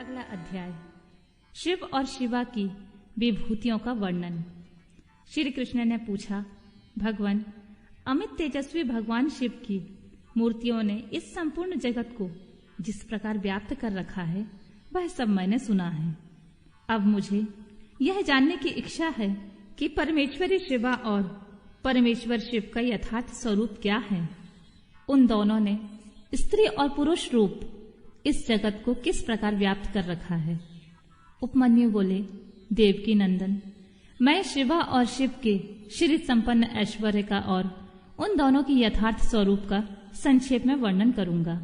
अगला अध्याय शिव और शिवा की विभूतियों का वर्णन। श्री कृष्ण ने पूछा, भगवान, अमित तेजस्वी भगवान शिव की मूर्तियों ने इस संपूर्ण जगत को जिस प्रकार व्याप्त कर रखा है वह सब मैंने सुना है। अब मुझे यह जानने की इच्छा है कि परमेश्वरी शिवा और परमेश्वर शिव का यथार्थ स्वरूप क्या है। उन दोनों ने स्त्री और पुरुष रूप इस जगत को किस प्रकार व्याप्त कर रखा है। उपमन्यु बोले, देवकी नंदन, मैं शिवा और शिव के श्री संपन्न ऐश्वर्य का और उन दोनों की यथार्थ स्वरूप का संक्षेप में वर्णन करूंगा।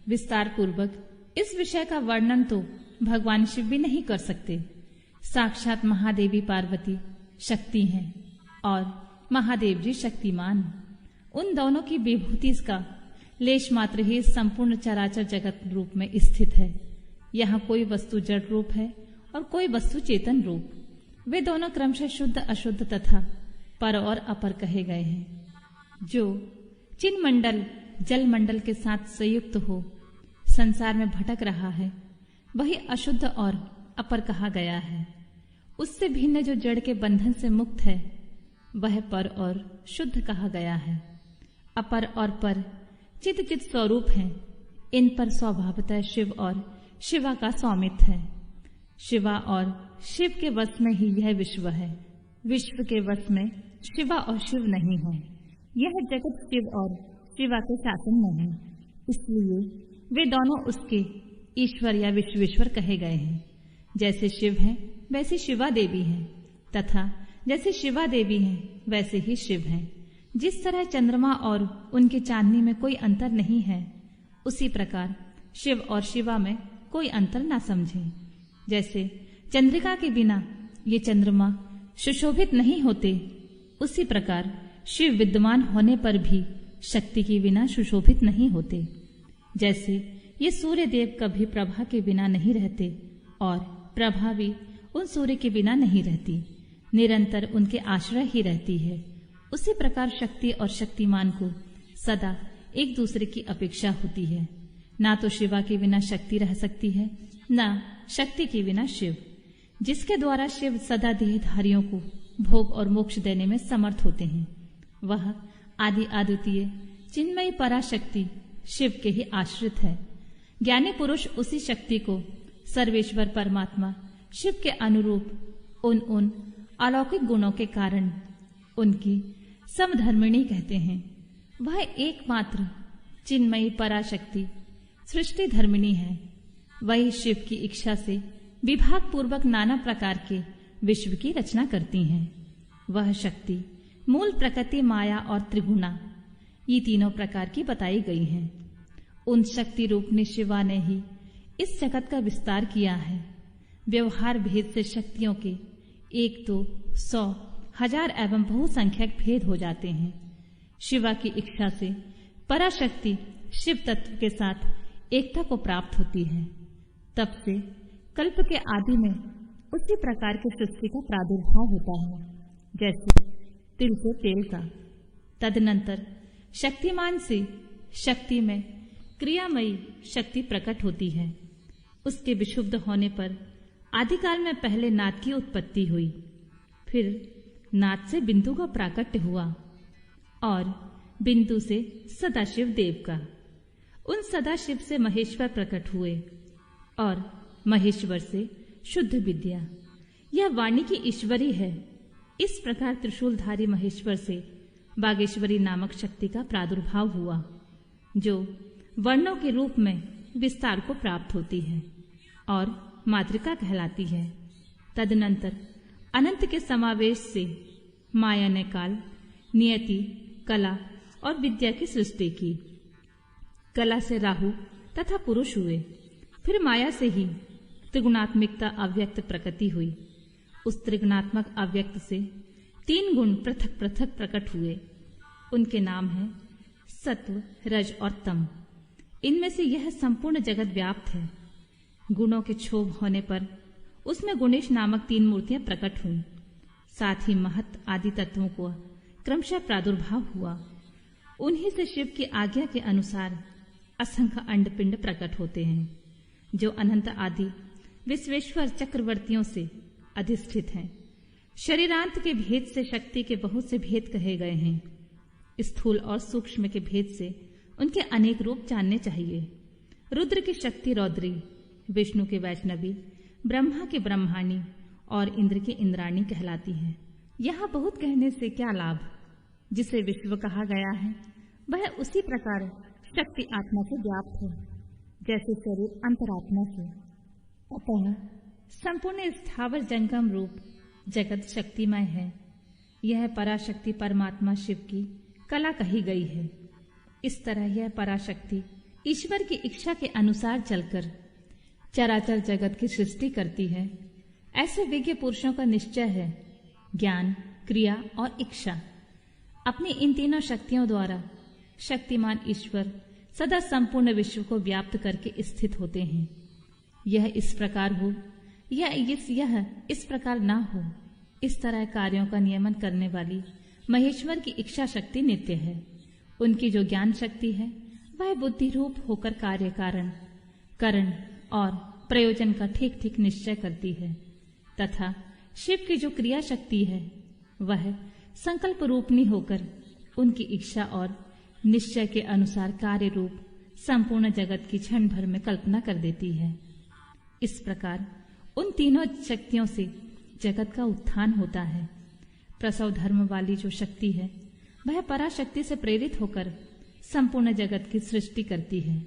विस्तार पूर्वक इस विषय का वर्णन तो भगवान शिव भी नहीं कर सकते। साक्षात महादेवी पार्वती शक्ति हैं और महादेव जी शक्तिमान। उन दोनों की विभूति का लेश मात्र ही संपूर्ण चराचर जगत रूप में स्थित है। यहाँ कोई वस्तु जड़ रूप है और कोई वस्तु चेतन रूप। वे दोनों क्रमशः शुद्ध अशुद्ध तथा पर और अपर कहे गए हैं। जो चिन्मंडल जल मंडल के साथ संयुक्त हो संसार में भटक रहा है वही अशुद्ध और अपर कहा गया है। उससे भिन्न जो जड़ के बंधन से मुक्त है वह पर और शुद्ध कहा गया है। अपर और पर चित चित स्वरूप हैं। इन पर स्वभावतः शिव और शिवा का स्वामित्व है। शिवा और शिव के वश में ही यह विश्व है। विश्व के वश में शिवा और शिव नहीं है। यह जगत शिव और शिवा के शासन में है, इसलिए वे दोनों उसके ईश्वर या विश्वेश्वर कहे गए हैं। जैसे शिव हैं वैसे शिवा देवी हैं तथा जैसे शिवा देवी हैं वैसे ही शिव हैं। जिस तरह चंद्रमा और उनकी चांदनी में कोई अंतर नहीं है, उसी प्रकार शिव और शिवा में कोई अंतर ना समझें। जैसे चंद्रिका के बिना ये चंद्रमा सुशोभित नहीं होते, उसी प्रकार शिव विद्यमान होने पर भी शक्ति के बिना सुशोभित नहीं होते। जैसे ये सूर्य देव कभी प्रभा के बिना नहीं रहते और प्रभा भी उन सूर्य के बिना नहीं रहती, निरंतर उनके आश्रय ही रहती है। उसी प्रकार शक्ति और शक्तिमान को सदा एक दूसरे की अपेक्षा होती है। ना तो शिवा के बिना शक्ति रह सकती है, ना शक्ति के बिना शिव। जिसके द्वारा शिव सदा देहधारियों को भोग और मोक्ष देने में समर्थ होते हैं, वह आदि अद्वितीय चिन्मयी पराशक्ति शिव के ही आश्रित है। ज्ञानी पुरुष उसी शक्ति को सर्वेश्वर परमात्मा शिव के अनुरूप उन अलौकिक गुणों के कारण उनकी समधर्मिणी कहते हैं। वह एकमात्र चिन्मयी पराशक्ति सृष्टि धर्मिणी है। वही शिव की इच्छा से विभाग पूर्वक नाना प्रकार के विश्व की रचना करती हैं। वह शक्ति मूल, प्रकृति, माया और त्रिगुणा ये तीनों प्रकार की बताई गई हैं। उन शक्ति रूपनी शिवा ने ही इस जगत का विस्तार किया है। व्यवहार भेद से शक्तियों के 1, 2, 100, 1000 एवं बहुसंख्यक भेद हो जाते हैं। शिवा की इच्छा से पराशक्ति शिव तत्व के साथ एकता को प्राप्त होती है। तब से कल्प के आदि में उसी प्रकार की सृष्टि का प्रादुर्भाव होता है, जैसे तिल से तेल का। तदनंतर शक्तिमान से शक्ति में क्रियामयी शक्ति प्रकट होती है। उसके विशुद्ध होने पर आदिकाल में पहले नाद की उत्पत्ति हुई, फिर नाद से बिंदु का प्राकट्य हुआ और बिंदु से सदाशिव देव का। उन सदाशिव से महेश्वर प्रकट हुए और महेश्वर से शुद्ध विद्या। यह वाणी की ईश्वरी है। इस प्रकार त्रिशूलधारी महेश्वर से बागेश्वरी नामक शक्ति का प्रादुर्भाव हुआ, जो वर्णों के रूप में विस्तार को प्राप्त होती है और मातृका कहलाती है। तदनंतर अनंत के समावेश से माया ने काल, नियति, कला और विद्या की सृष्टि की। कला से राहु तथा पुरुष हुए, फिर माया से ही त्रिगुणात्मिकता अव्यक्त प्रकृति हुई। उस त्रिगुणात्मक अव्यक्त से 3 गुण पृथक पृथक प्रकट हुए। उनके नाम हैं सत्व, रज और तम। इनमें से यह संपूर्ण जगत व्याप्त है। गुणों के क्षोभ होने पर उसमें गुणेश नामक 3 मूर्तियां प्रकट हुई। साथ ही महत आदि तत्वों को क्रमशः प्रादुर्भाव हुआ। उन्हीं से शिव की आज्ञा के अनुसार असंख्य अंडपिंड प्रकट होते हैं, जो अनंत आदि विश्वेश्वर चक्रवर्तियों से अधिष्ठित हैं। शरीरांत के भेद से शक्ति के बहुत से भेद कहे गए हैं। स्थूल और सूक्ष्म के भेद से उनके अनेक रूप जानने चाहिए। रुद्र की शक्ति रौद्री, विष्णु के वैष्णवी, ब्रह्मा के ब्रह्माणी और इंद्र की इंद्राणी कहलाती है। यहाँ बहुत कहने से क्या लाभ। जिसे विश्व कहा गया है वह उसी प्रकार शक्ति आत्मा से व्याप्त है जैसे शरीर अंतरात्मा से। अतः संपूर्ण स्थावर जंगम रूप जगत शक्तिमय है। यह पराशक्ति परमात्मा शिव की कला कही गई है। इस तरह यह पराशक्ति ईश्वर की इच्छा के अनुसार चलकर चराचर जगत की सृष्टि करती है। ऐसे विज्ञ पुरुषों का निश्चय है ज्ञान, क्रिया और इच्छा। अपनी इन तीनों शक्तियों द्वारा शक्तिमान ईश्वर सदा संपूर्ण विश्व को व्याप्त करके स्थित होते हैं। यह इस प्रकार हो या यह इस प्रकार ना हो, इस तरह कार्यों का नियमन करने वाली महेश्वर की इच्छा शक्ति नित्य है। उनकी जो ज्ञान शक्ति है वह बुद्धि रूप होकर कार्य कारण और प्रयोजन का ठीक ठीक निश्चय करती है, तथा शिव की जो क्रिया शक्ति है वह संकल्प रूपनी होकर उनकी इच्छा और निश्चय के अनुसार कार्य रूप संपूर्ण जगत की क्षण भर में कल्पना कर देती है। इस प्रकार उन तीनों शक्तियों से जगत का उत्थान होता है। प्रसव धर्म वाली जो शक्ति है वह पराशक्ति से प्रेरित होकर संपूर्ण जगत की सृष्टि करती है।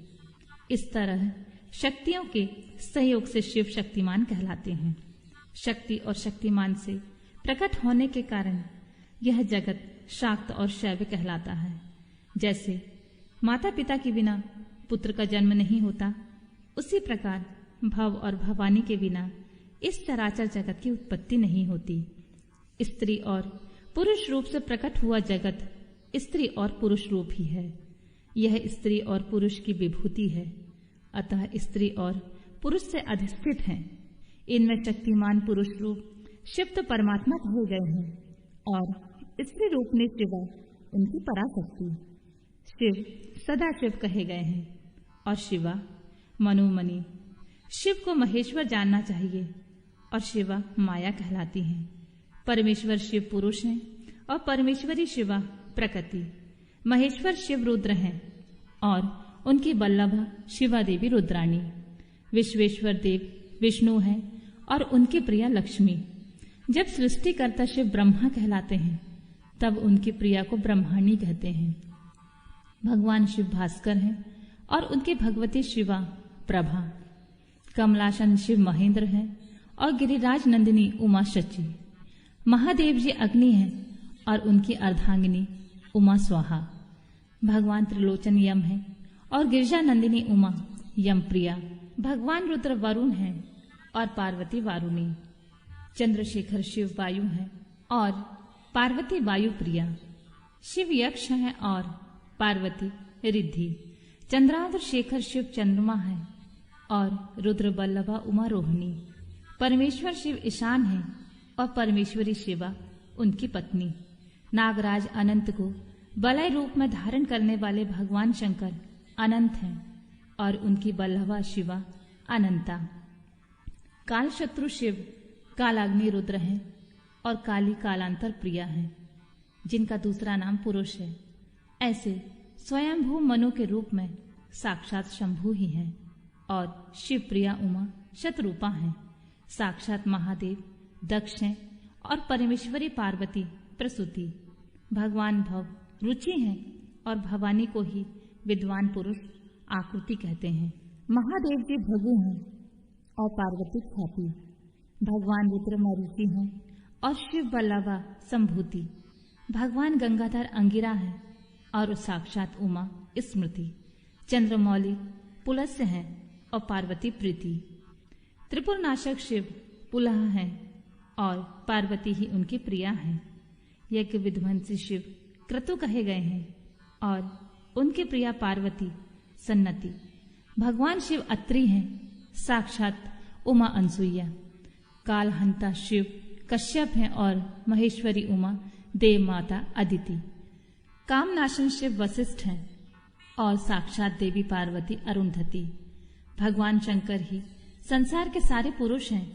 इस तरह शक्तियों के सहयोग से शिव शक्तिमान कहलाते हैं। शक्ति और शक्तिमान से प्रकट होने के कारण यह जगत शाक्त और शैव कहलाता है। जैसे माता पिता के बिना पुत्र का जन्म नहीं होता, उसी प्रकार भव और भवानी के बिना इस चराचर जगत की उत्पत्ति नहीं होती। स्त्री और पुरुष रूप से प्रकट हुआ जगत स्त्री और पुरुष रूप ही है। यह स्त्री और पुरुष की विभूति है, अतः स्त्री और पुरुष से अधिष्ठित है। इनमें शक्तिमान पुरुष रूप शिव तो परमात्मा कहे गए हैं और स्त्री रूप ने शिवा उनकी पराशक्ति। शिव सदा शिव कहे गए हैं और शिवा मनोमणि। शिव को महेश्वर जानना चाहिए और शिवा माया कहलाती हैं। परमेश्वर शिव पुरुष हैं और परमेश्वरी शिवा प्रकृति। महेश्वर शिव रुद्र हैं और उनकी बल्लभा शिवा देवी रुद्राणी। विश्वेश्वर देव विष्णु हैं और उनकी प्रिया लक्ष्मी। जब सृष्टिकर्ता शिव ब्रह्मा कहलाते हैं तब उनकी प्रिया को ब्रह्माणी कहते हैं। भगवान शिव भास्कर हैं और उनकी भगवती शिवा प्रभा। कमलासन शिव महेंद्र हैं और गिरिराज नंदिनी उमा शची। महादेव जी अग्नि हैं और उनकी अर्धांगिनी उमा स्वाहा। भगवान त्रिलोचन यम हैं और गिरिजा नंदिनी उमा यम प्रिया। भगवान रुद्र वरुण हैं और पार्वती वारुणी। चंद्रशेखर शिव वायु हैं और पार्वती वायु प्रिया। शिव यक्ष हैं और पार्वती रिद्धि। चंद्राद्र शेखर शिव चंद्रमा है और रुद्र बल्लभा उमा रोहिणी। परमेश्वर शिव ईशान है और परमेश्वरी शिवा उनकी पत्नी। नागराज अनंत को बलय रूप में धारण करने वाले भगवान शंकर अनंत हैं और उनकी बल्लभा शिवा अनंता। काल शत्रु शिव कालाग्नि रुद्र हैं और काली कालांतर प्रिया हैं, जिनका दूसरा नाम पुरुष है। ऐसे स्वयंभू मनु के रूप में साक्षात शंभु ही हैं और शिव प्रिया उमा शतरूपा हैं। साक्षात महादेव दक्ष हैं और परमेश्वरी पार्वती प्रसूति। भगवान भव रुचि हैं और भवानी को ही विद्वान पुरुष आकृति कहते हैं। महादेव जी भगु हैं और पार्वती ख्याति। भगवान रुद्र मरीचि हैं और शिव बल्लभा संभूति। भगवान गंगाधर अंगिरा है और साक्षात उमा स्मृति। चंद्रमौली पुलस्य हैं और पार्वती प्रीति। त्रिपुर नाशक शिव पुलह हैं और पार्वती ही उनकी प्रिया हैं। यज्ञ विध्वंसी शिव क्रतु कहे गए हैं और उनकी प्रिया पार्वती सन्नति। भगवान शिव अत्रि हैं, साक्षात उमा अनसुईया। कालहंता शिव कश्यप हैं और महेश्वरी उमा देव माता अदिति। कामनाशन शिव वशिष्ठ हैं और साक्षात देवी पार्वती अरुंधति। भगवान शंकर ही संसार के सारे पुरुष हैं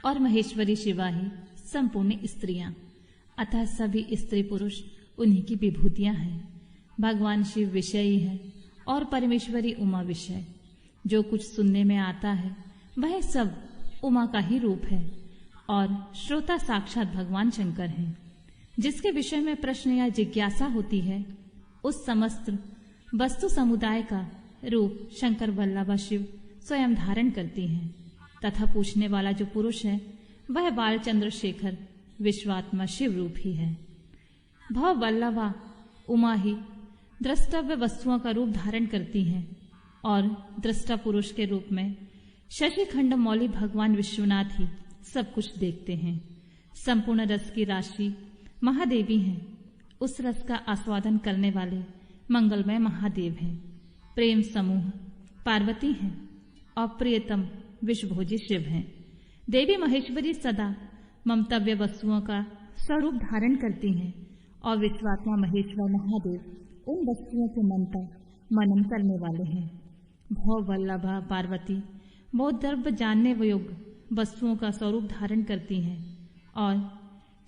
और महेश्वरी शिवा ही संपूर्ण स्त्रियां, अतः सभी स्त्री पुरुष उन्हीं की विभूतियां हैं। भगवान शिव विषयी है और परमेश्वरी उमा विषय। जो कुछ सुनने में आता है वह सब उमा का ही रूप है और श्रोता साक्षात भगवान शंकर हैं। जिसके विषय में प्रश्न या जिज्ञासा होती है उस समस्त वस्तु समुदाय का रूप शंकर वल्लभा शिव स्वयं धारण करती हैं तथा पूछने वाला जो पुरुष है वह बालचंद्र शेखर विश्वात्मा शिव रूप ही है। भव वल्लभा उमा ही द्रष्टव्य वस्तुओं का रूप धारण करती हैं और दृष्टा पुरुष के रूप में शशिखंड मौली भगवान विश्वनाथ ही सब कुछ देखते हैं। संपूर्ण रस की राशि महादेवी हैं। उस रस का आस्वादन करने वाले मंगलमय महादेव हैं। प्रेम समूह पार्वती हैं और प्रियतम विश्वभोजी शिव हैं। देवी महेश्वरी सदा ममतव्य वस्तुओं का स्वरूप धारण करती हैं और विश्वात्मा महेश्वर महादेव उन वस्तुओं के मन का मनन करने वाले हैं। भव वल्लभा पार्वती बहुत द्रव्य जानने योग्य वस्तुओं का स्वरूप धारण करती हैं और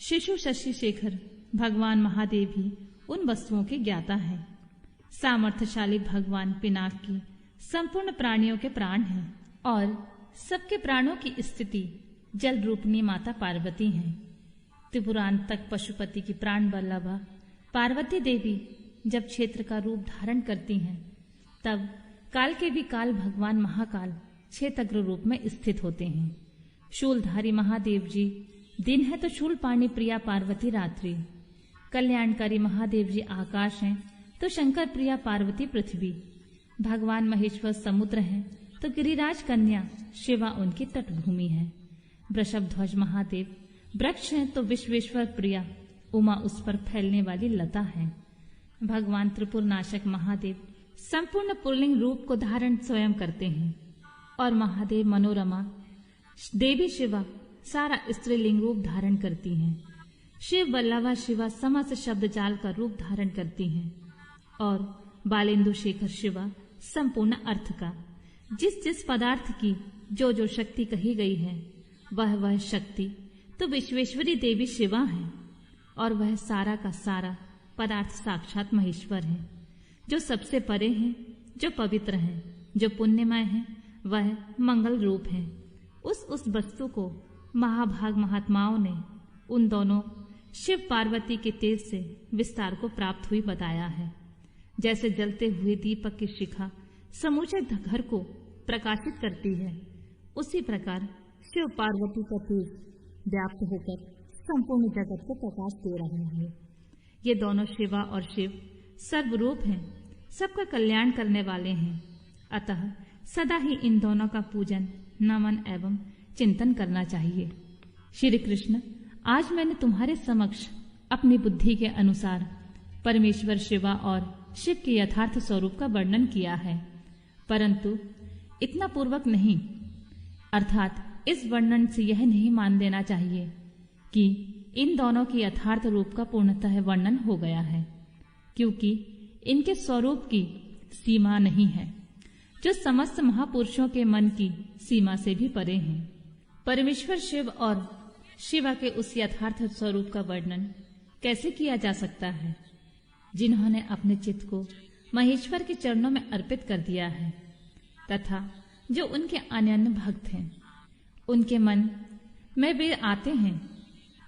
शिशु शशि शेखर भगवान महादेव ही उन वस्तुओं के ज्ञाता हैं। सामर्थ्यशाली भगवान पिनाकी संपूर्ण प्राणियों के प्राण हैं और सबके प्राणों की स्थिति जल रूपनी माता पार्वती हैं। त्रिपुरांतक पशुपति की प्राण वल्लभा पार्वती देवी जब क्षेत्र का रूप धारण करती हैं तब काल के भी काल भगवान महाकाल क्षेत्रग्र रूप में स्थित होते हैं। शूलधारी महादेव जी दिन है तो शूल पाणी प्रिया पार्वती रात्रि। कल्याणकारी महादेव जी आकाश हैं तो शंकर प्रिया पार्वती पृथ्वी। भगवान महेश्वर समुद्र हैं तो गिरिराज कन्या शिवा उनकी तटभूमि है। वृषभ ध्वज महादेव वृक्ष हैं तो विश्वेश्वर प्रिया उमा उस पर फैलने वाली लता है। भगवान त्रिपुर नाशक महादेव संपूर्ण पुल्लिंग रूप को धारण स्वयं करते हैं और महादेव मनोरमा देवी शिवा सारा स्त्रीलिंग रूप धारण करती हैं। शिव वल्लभा शिवा समस्त शब्द जाल का रूप धारण करती हैं और बालेंदु शेखर शिवा संपूर्ण अर्थ का। जिस जिस पदार्थ की जो जो शक्ति कही गई है वह शक्ति तो विश्वेश्वरी देवी शिवा है और वह सारा का सारा पदार्थ साक्षात महेश्वर है। जो सबसे परे हैं, जो पवित्र हैं, जो पुण्यमय हैं, वह मंगल रूप है। उस वस्तु को महाभाग महात्माओं ने उन दोनों शिव पार्वती के तेज से विस्तार को प्राप्त हुई बताया है। जैसे जलते हुए दीपक की शिखा समूचे घर को प्रकाशित करती है, उसी प्रकार शिव पार्वती का तेज व्याप्त होकर संपूर्ण जगत को प्रकाश दे रहा है। ये दोनों शिवा और शिव सर्वरूप हैं, सबका कल्याण करने वाले हैं। अतः सदा ही इन दोनों का पूजन, नमन एवं चिंतन करना चाहिए। श्री कृष्ण, आज मैंने तुम्हारे समक्ष अपनी बुद्धि के अनुसार परमेश्वर शिवा और शिव के यथार्थ स्वरूप का वर्णन किया है, परंतु इतना पूर्वक नहीं, अर्थात इस वर्णन से यह नहीं मान लेना चाहिए कि इन दोनों के यथार्थ रूप का पूर्णतः वर्णन हो गया है, क्योंकि इनके स्वरूप की सीमा नहीं है, जो समस्त महापुरुषों के मन की सीमा से भी परे हैं। परमेश्वर शिव और शिवा के उस यथार्थ स्वरूप का वर्णन कैसे किया जा सकता है जिन्होंने अपने चित्त को महेश्वर के चरणों में अर्पित कर दिया है तथा जो उनके अनन्य भक्त हैं। उनके मन में वे आते हैं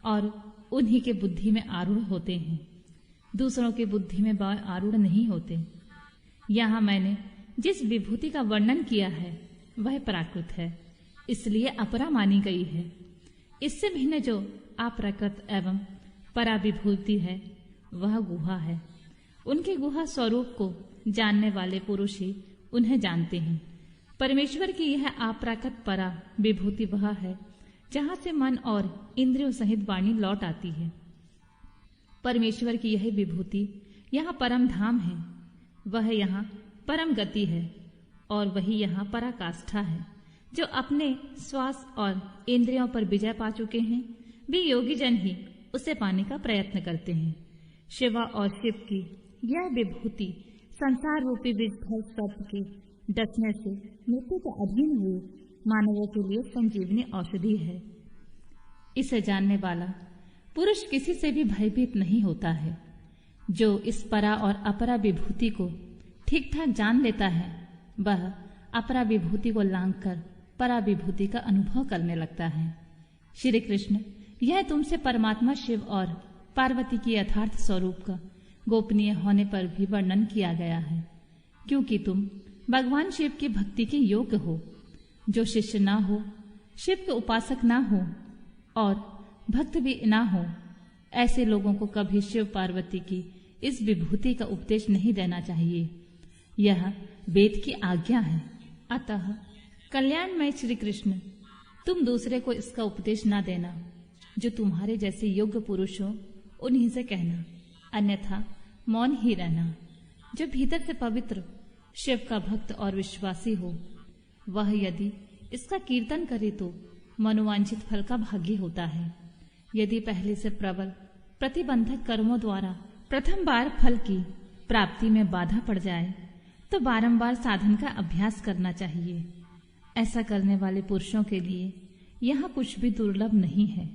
और उन्हीं के बुद्धि में आरूढ़ होते हैं, दूसरों के बुद्धि में आरूढ़ नहीं होते। यहाँ मैंने जिस विभूति का वर्णन किया है वह प्राकृत है, इसलिए अपरा मानी गई है। इससे भिन्न जो अप्राकृत एवं परा विभूति है वह गुहा है। उनके गुहा स्वरूप को जानने वाले पुरुष ही उन्हें जानते हैं। परमेश्वर की यह अप्राकृत परा विभूति वह है जहाँ से मन और इंद्रियों सहित वाणी लौट आती है। परमेश्वर की यह विभूति यहाँ परम धाम है, वह यहाँ परम गति है और वही यहाँ पराकाष्ठा है। जो अपने श्वास और इंद्रियों पर विजय पा चुके हैं वे योगी जन ही उसे पाने का प्रयत्न करते हैं। शिवा और शिव की यह विभूति संसार रूपी विषफल सर्प के डसने से मृत्यु के अधीन हुए मानवों के लिए संजीवनी औषधि है। इसे जानने वाला पुरुष किसी से भी भयभीत नहीं होता है। जो इस परा और अपरा विभूति को ठीक ठाक जान लेता है, वह अपरा विभूति को लांघकर परा विभूति का अनुभव करने लगता है। श्री कृष्ण, यह तुमसे परमात्मा शिव और पार्वती की यथार्थ स्वरूप का गोपनीय होने पर भी वर्णन किया गया है, क्योंकि तुम भगवान शिव की भक्ति के योग्य हो। जो शिष्य ना हो, शिव के उपासक ना हो और भक्त भी ना हो, ऐसे लोगों को कभी शिव पार्वती की इस विभूति का उपदेश नहीं देना चाहिए। यह वेद की आज्ञा है। अतः कल्याणमय श्री कृष्ण, तुम दूसरे को इसका उपदेश ना देना। जो तुम्हारे जैसे योग्य पुरुष हो उन्हीं से कहना, अन्यथा मौन ही रहना। जो भीतर से पवित्र शिव का भक्त और विश्वासी हो, वह यदि इसका कीर्तन करे तो मनोवांछित फल का भागी होता है। यदि पहले से प्रबल प्रतिबंधक कर्मों द्वारा प्रथम बार फल की प्राप्ति में बाधा पड़ जाए तो बारंबार साधन का अभ्यास करना चाहिए। ऐसा करने वाले पुरुषों के लिए यहाँ कुछ भी दुर्लभ नहीं है।